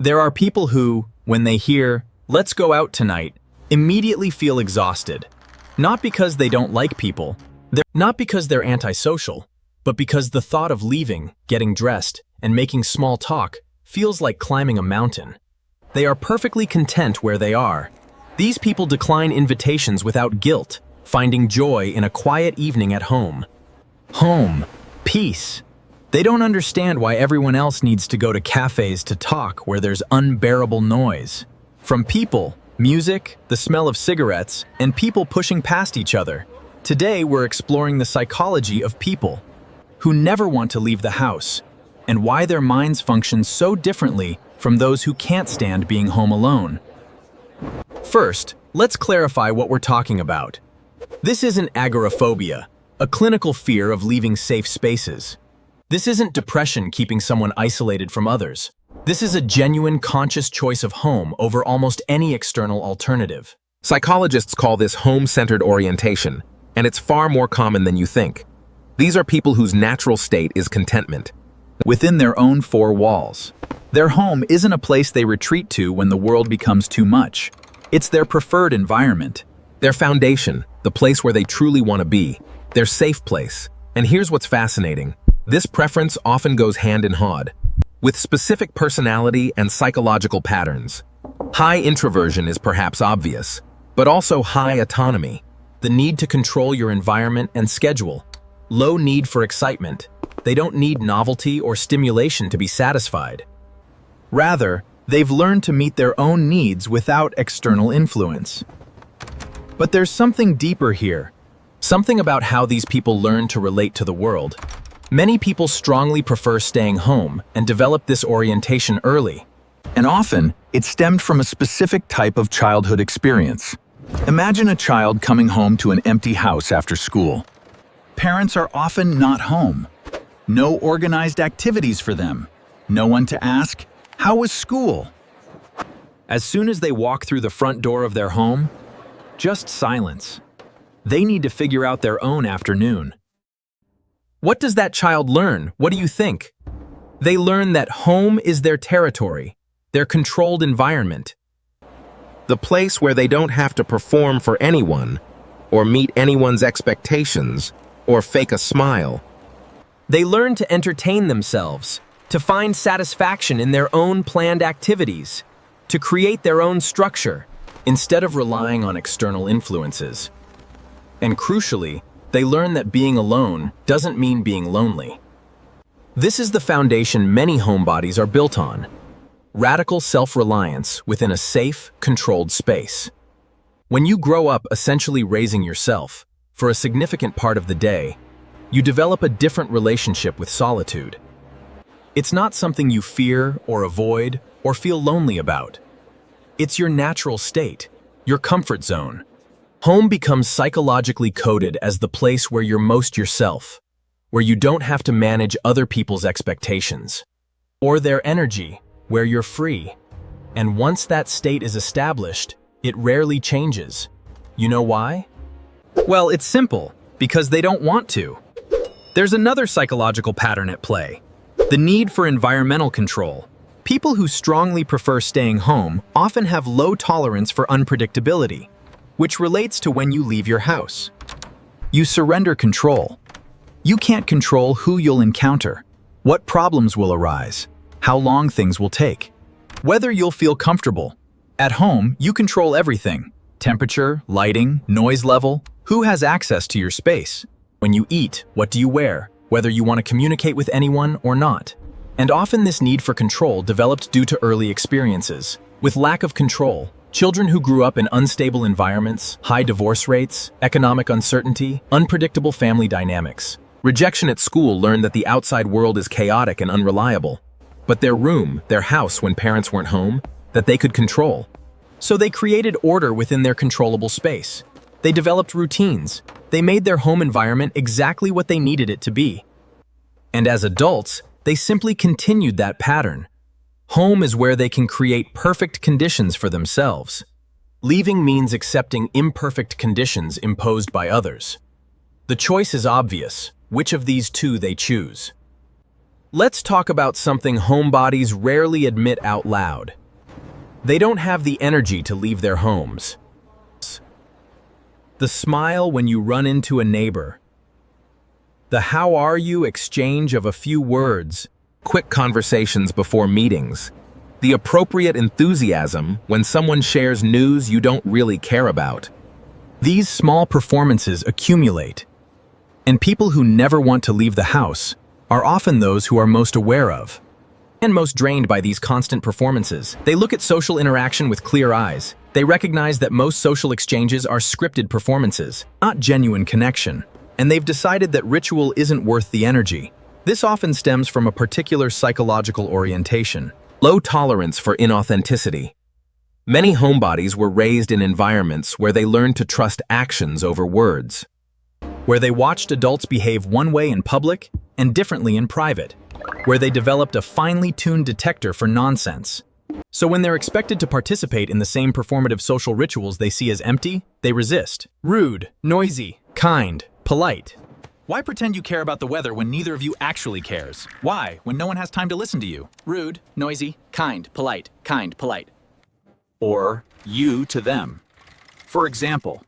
There are people who, when they hear, "let's go out tonight," immediately feel exhausted. Not because they don't like people, not because they're antisocial, but because the thought of leaving, getting dressed, and making small talk feels like climbing a mountain. They are perfectly content where they are. These people decline invitations without guilt, finding joy in a quiet evening at home. Home. Peace. They don't understand why everyone else needs to go to cafes to talk where there's unbearable noise. From people, music, the smell of cigarettes, and people pushing past each other. Today we're exploring the psychology of people who never want to leave the house, and why their minds function so differently from those who can't stand being home alone. First, let's clarify what we're talking about. This isn't agoraphobia, a clinical fear of leaving safe spaces. This isn't depression keeping someone isolated from others. This is a genuine conscious choice of home over almost any external alternative. Psychologists call this home-centered orientation, and it's far more common than you think. These are people whose natural state is contentment within their own four walls. Their home isn't a place they retreat to when the world becomes too much. It's their preferred environment. Their foundation, the place where they truly want to be, their safe place. And here's what's fascinating. This preference often goes hand in hand with specific personality and psychological patterns. High introversion is perhaps obvious, but also high autonomy, the need to control your environment and schedule. Low need for excitement. They don't need novelty or stimulation to be satisfied. Rather, they've learned to meet their own needs without external influence. But there's something deeper here, something about how these people learn to relate to the world. Many people strongly prefer staying home and develop this orientation early. And often, it stemmed from a specific type of childhood experience. Imagine a child coming home to an empty house after school. Parents are often not home. No organized activities for them. No one to ask, "How was school?" As soon as they walk through the front door of their home, just silence. They need to figure out their own afternoon. What does that child learn? What do you think? They learn that home is their territory, their controlled environment. The place where they don't have to perform for anyone, or meet anyone's expectations, or fake a smile. They learn to entertain themselves, to find satisfaction in their own planned activities, to create their own structure, instead of relying on external influences. And crucially, they learn that being alone doesn't mean being lonely. This is the foundation many homebodies are built on. Radical self-reliance within a safe, controlled space. When you grow up essentially raising yourself, for a significant part of the day, you develop a different relationship with solitude. It's not something you fear or avoid or feel lonely about. It's your natural state, your comfort zone. Home becomes psychologically coded as the place where you're most yourself, where you don't have to manage other people's expectations, or their energy, where you're free. And once that state is established, it rarely changes. You know why? Well, it's simple, because they don't want to. There's another psychological pattern at play, the need for environmental control. People who strongly prefer staying home often have low tolerance for unpredictability, which relates to when you leave your house. You surrender control. You can't control who you'll encounter, what problems will arise, how long things will take, whether you'll feel comfortable. At home, you control everything: temperature, lighting, noise level, who has access to your space. When you eat, what do you wear, whether you want to communicate with anyone or not. And often this need for control developed due to early experiences. With lack of control, children who grew up in unstable environments, high divorce rates, economic uncertainty, unpredictable family dynamics. Rejection at school learned that the outside world is chaotic and unreliable. But their room, their house when parents weren't home, that they could control. So they created order within their controllable space. They developed routines. They made their home environment exactly what they needed it to be. And as adults, they simply continued that pattern. Home is where they can create perfect conditions for themselves. Leaving means accepting imperfect conditions imposed by others. The choice is obvious, which of these two they choose. Let's talk about something homebodies rarely admit out loud. They don't have the energy to leave their homes. The smile when you run into a neighbor. The "how are you" exchange of a few words. Quick conversations before meetings. The appropriate enthusiasm when someone shares news you don't really care about. These small performances accumulate, and people who never want to leave the house are often those who are most aware of and most drained by these constant performances. They look at social interaction with clear eyes. They recognize that most social exchanges are scripted performances, not genuine connection, and they've decided that ritual isn't worth the energy. This often stems from a particular psychological orientation. Low tolerance for inauthenticity. Many homebodies were raised in environments where they learned to trust actions over words. Where they watched adults behave one way in public and differently in private. Where they developed a finely tuned detector for nonsense. So when they're expected to participate in the same performative social rituals they see as empty, they resist. Rude, noisy, kind, polite. Why pretend you care about the weather when neither of you actually cares? Why, when no one has time to listen to you? Rude, noisy, kind, polite, kind, polite. Or you to them. For example,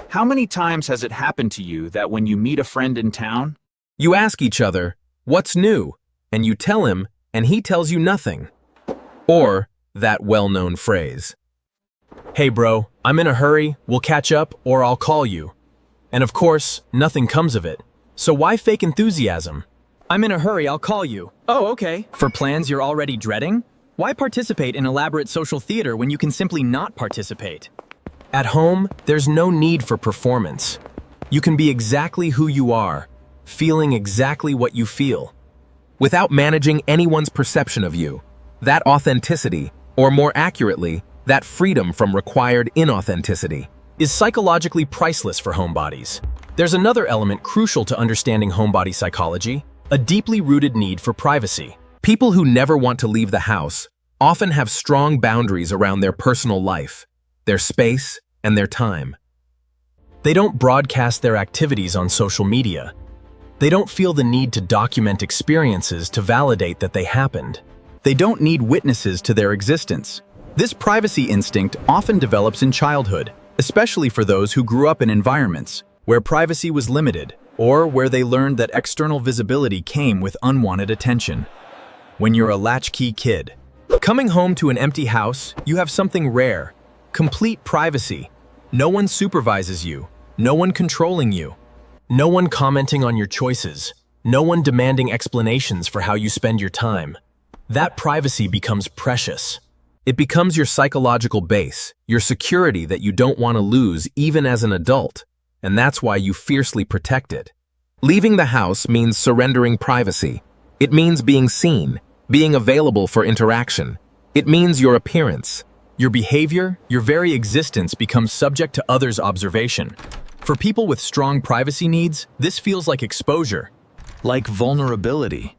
how many times has it happened to you that when you meet a friend in town, you ask each other, "What's new?" and you tell him, and he tells you nothing? Or that well-known phrase, "Hey bro, I'm in a hurry, we'll catch up, or I'll call you." And of course, nothing comes of it. So why fake enthusiasm? "I'm in a hurry, I'll call you." Oh, okay. For plans you're already dreading? Why participate in elaborate social theater when you can simply not participate? At home, there's no need for performance. You can be exactly who you are, feeling exactly what you feel. without managing anyone's perception of you. That authenticity, or more accurately, that freedom from required inauthenticity, is psychologically priceless for homebodies. There's another element crucial to understanding homebody psychology: a deeply rooted need for privacy. People who never want to leave the house often have strong boundaries around their personal life, their space, and their time. They don't broadcast their activities on social media. They don't feel the need to document experiences to validate that they happened. They don't need witnesses to their existence. This privacy instinct often develops in childhood, especially for those who grew up in environments where privacy was limited or where they learned that external visibility came with unwanted attention. When you're a latchkey kid, coming home to an empty house, you have something rare: complete privacy. No one supervises you, no one controlling you, no one commenting on your choices, no one demanding explanations for how you spend your time. That privacy becomes precious. It becomes your psychological base, your security that you don't want to lose even as an adult, and that's why you fiercely protect it. Leaving the house means surrendering privacy. It means being seen, being available for interaction. It means your appearance. Your behavior, your very existence becomes subject to others' observation. For people with strong privacy needs, this feels like exposure, like vulnerability.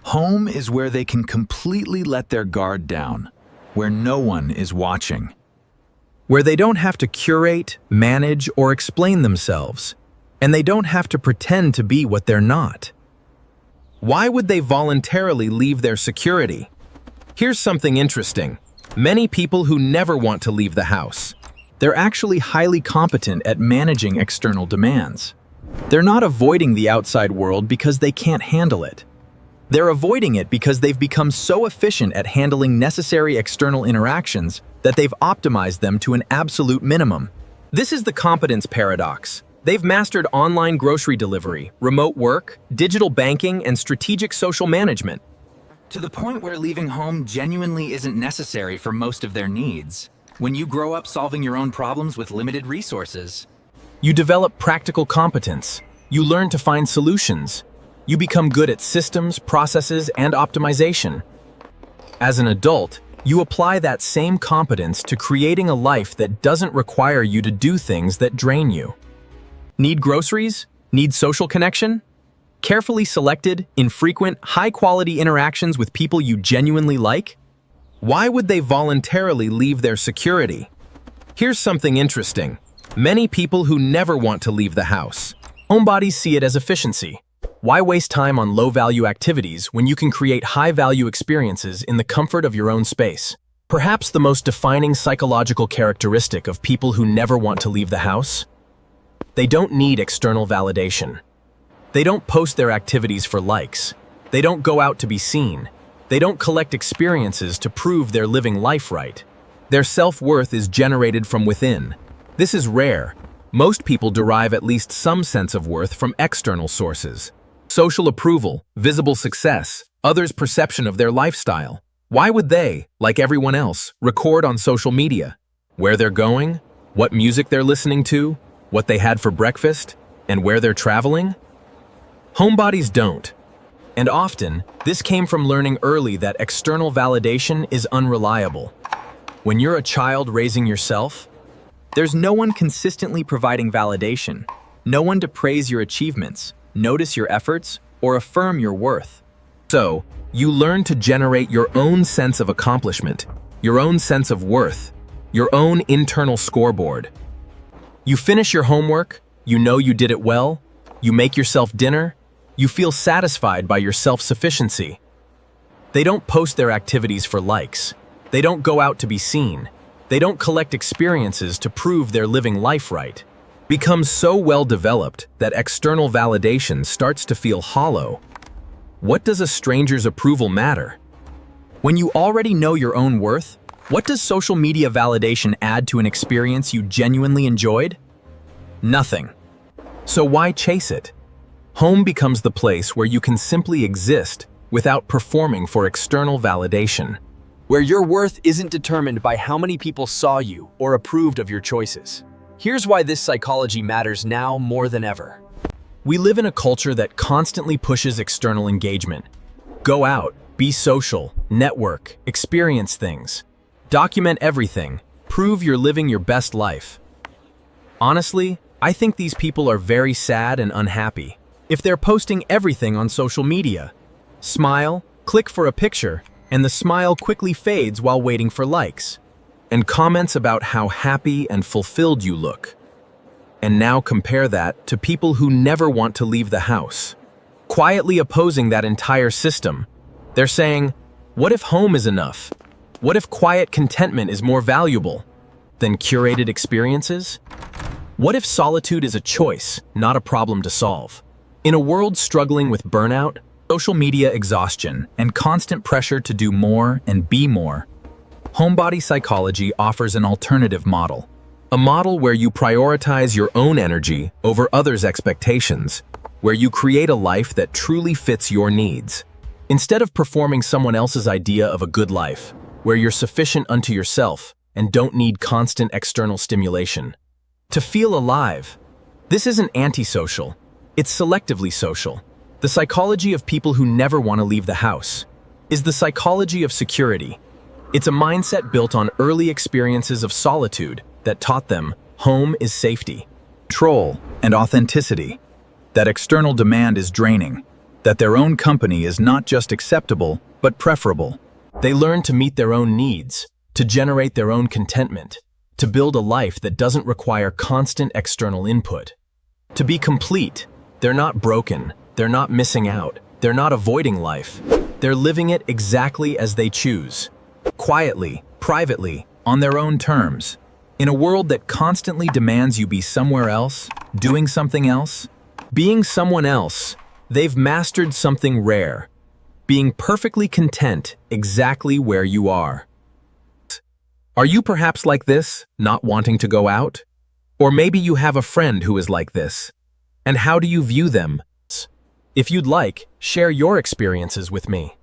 Home is where they can completely let their guard down, where no one is watching, where they don't have to curate, manage, or explain themselves, and they don't have to pretend to be what they're not. Why would they voluntarily leave their security? Here's something interesting. Many people who never want to leave the house, they're actually highly competent at managing external demands. They're not avoiding the outside world because they can't handle it. They're avoiding it because they've become so efficient at handling necessary external interactions that they've optimized them to an absolute minimum. This is the competence paradox. They've mastered online grocery delivery, remote work, digital banking, and strategic social management, to the point where leaving home genuinely isn't necessary for most of their needs. When you grow up solving your own problems with limited resources, you develop practical competence. You learn to find solutions. You become good at systems, processes, and optimization. As an adult, you apply that same competence to creating a life that doesn't require you to do things that drain you. Need groceries? Need social connection? Carefully selected, infrequent, high-quality interactions with people you genuinely like? why would they voluntarily leave their security? Here's something interesting. Many people who never want to leave the house, Homebodies see it as efficiency. Why waste time on low-value activities when you can create high-value experiences in the comfort of your own space? Perhaps the most defining psychological characteristic of people who never want to leave the house? They don't need external validation. They don't post their activities for likes. They don't go out to be seen. They don't collect experiences to prove they're living life right. Their self-worth is generated from within. This is rare. Most people derive at least some sense of worth from external sources. Social approval, visible success, others' perception of their lifestyle. Why would they, like everyone else, record on social media? Where they're going, what music they're listening to, what they had for breakfast, and where they're traveling? Homebodies don't. And often, this came from learning early that external validation is unreliable. When you're a child raising yourself, there's no one consistently providing validation, no one to praise your achievements, notice your efforts, or affirm your worth. So, you learn to generate your own sense of accomplishment, your own sense of worth, your own internal scoreboard. You finish your homework, you know you did it well, you make yourself dinner, you feel satisfied by your self-sufficiency. They don't post their activities for likes. They don't go out to be seen. They don't collect experiences to prove they're living life right. Become so well developed that external validation starts to feel hollow. What does a stranger's approval matter? When you already know your own worth, what does social media validation add to an experience you genuinely enjoyed? Nothing. So why chase it? Home becomes the place where you can simply exist without performing for external validation. Where your worth isn't determined by how many people saw you or approved of your choices. Here's why this psychology matters now more than ever. We live in a culture that constantly pushes external engagement. Go out, be social, network, experience things. Document everything, prove you're living your best life. Honestly, I think these people are very sad and unhappy if they're posting everything on social media. Smile, click for a picture, and the smile quickly fades while waiting for likes. And comments about how happy and fulfilled you look. And now compare that to people who never want to leave the house. Quietly opposing that entire system. They're saying, what if home is enough? What if quiet contentment is more valuable than curated experiences? What if solitude is a choice, not a problem to solve? In a world struggling with burnout, social media exhaustion, and constant pressure to do more and be more, homebody psychology offers an alternative model. A model where you prioritize your own energy over others' expectations, where you create a life that truly fits your needs. Instead of performing someone else's idea of a good life, where you're sufficient unto yourself and don't need constant external stimulation. To feel alive, this isn't antisocial, it's selectively social. The psychology of people who never want to leave the house is the psychology of security. It's a mindset built on early experiences of solitude that taught them home is safety, control, and authenticity, that external demand is draining, that their own company is not just acceptable, but preferable. They learn to meet their own needs, to generate their own contentment, to build a life that doesn't require constant external input. To be complete, they're not broken, they're not missing out, they're not avoiding life. They're living it exactly as they choose, quietly, privately, on their own terms. In a world that constantly demands you be somewhere else, doing something else, being someone else, they've mastered something rare, being perfectly content exactly where you are. Are you perhaps like this, not wanting to go out? Or maybe you have a friend who is like this. And how do you view them? If you'd like, share your experiences with me.